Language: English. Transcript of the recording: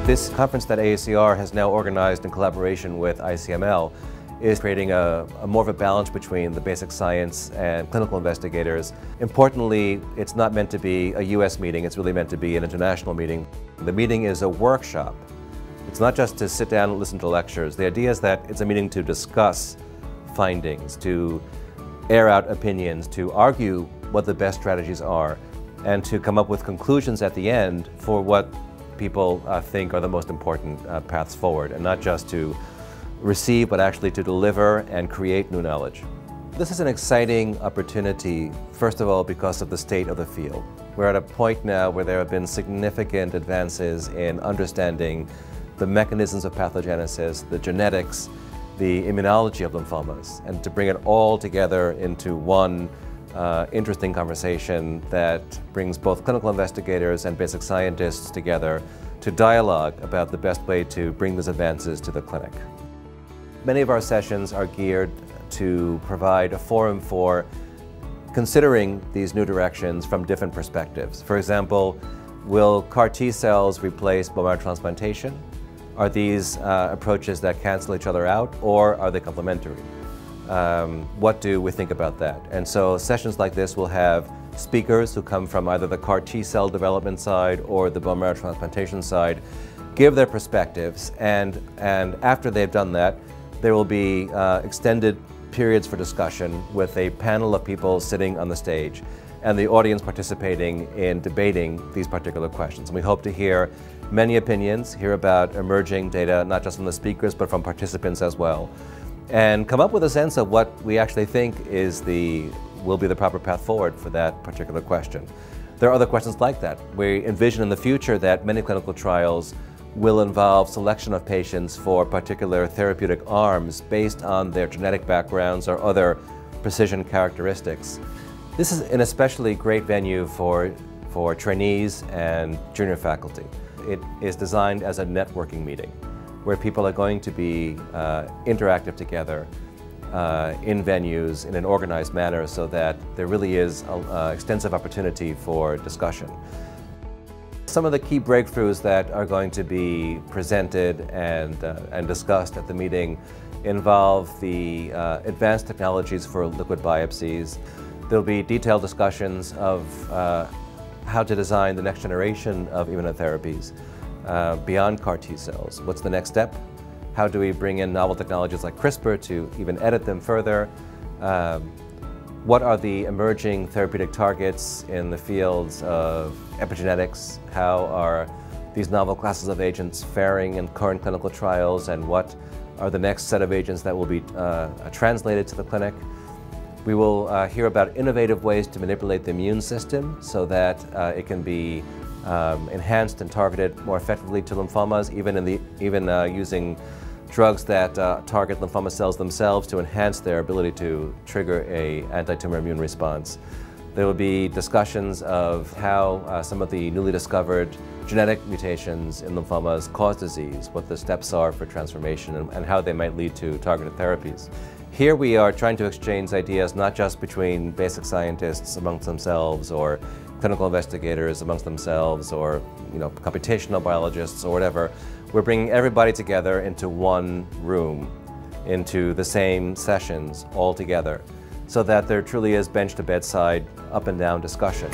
This conference that AACR has now organized in collaboration with ICML is creating more of a balance between the basic science and clinical investigators. Importantly, it's not meant to be a US meeting, it's really meant to be an international meeting. The meeting is a workshop. It's not just to sit down and listen to lectures. The idea is that it's a meeting to discuss findings, to air out opinions, to argue what the best strategies are, and to come up with conclusions at the end for what people think are the most important paths forward, and not just to receive, but actually to deliver and create new knowledge. This is an exciting opportunity, first of all, because of the state of the field. We're at a point now where there have been significant advances in understanding the mechanisms of pathogenesis, the genetics, the immunology of lymphomas, and to bring it all together into one interesting conversation that brings both clinical investigators and basic scientists together to dialogue about the best way to bring these advances to the clinic. Many of our sessions are geared to provide a forum for considering these new directions from different perspectives. For example, will CAR T cells replace bone marrow transplantation? Are these approaches that cancel each other out, or are they complementary? What do we think about that? And so sessions like this will have speakers who come from either the CAR T cell development side or the bone marrow transplantation side, give their perspectives, and after they've done that, there will be extended periods for discussion with a panel of people sitting on the stage and the audience participating in debating these particular questions. And we hope to hear many opinions, hear about emerging data, not just from the speakers, but from participants as well, and come up with a sense of what we actually think will be the proper path forward for that particular question. There are other questions like that. We envision in the future that many clinical trials will involve selection of patients for particular therapeutic arms based on their genetic backgrounds or other precision characteristics. This is an especially great venue for trainees and junior faculty. It is designed as a networking meeting where people are going to be interactive together in venues in an organized manner so that there really is extensive opportunity for discussion. Some of the key breakthroughs that are going to be presented and discussed at the meeting involve the advanced technologies for liquid biopsies. There'll be detailed discussions of how to design the next generation of immunotherapies beyond CAR T cells. What's the next step? How do we bring in novel technologies like CRISPR to even edit them further? What are the emerging therapeutic targets in the fields of epigenetics? How are these novel classes of agents faring in current clinical trials, and what are the next set of agents that will be translated to the clinic? We will hear about innovative ways to manipulate the immune system so that it can be enhanced and targeted more effectively to lymphomas, even using drugs that target lymphoma cells themselves to enhance their ability to trigger an anti-tumor immune response. There will be discussions of how some of the newly discovered genetic mutations in lymphomas cause disease, what the steps are for transformation, and how they might lead to targeted therapies. Here we are trying to exchange ideas not just between basic scientists amongst themselves, or clinical investigators amongst themselves, or computational biologists or whatever. We're bringing everybody together into one room, into the same sessions all together, so that there truly is bench to bedside, up and down discussion.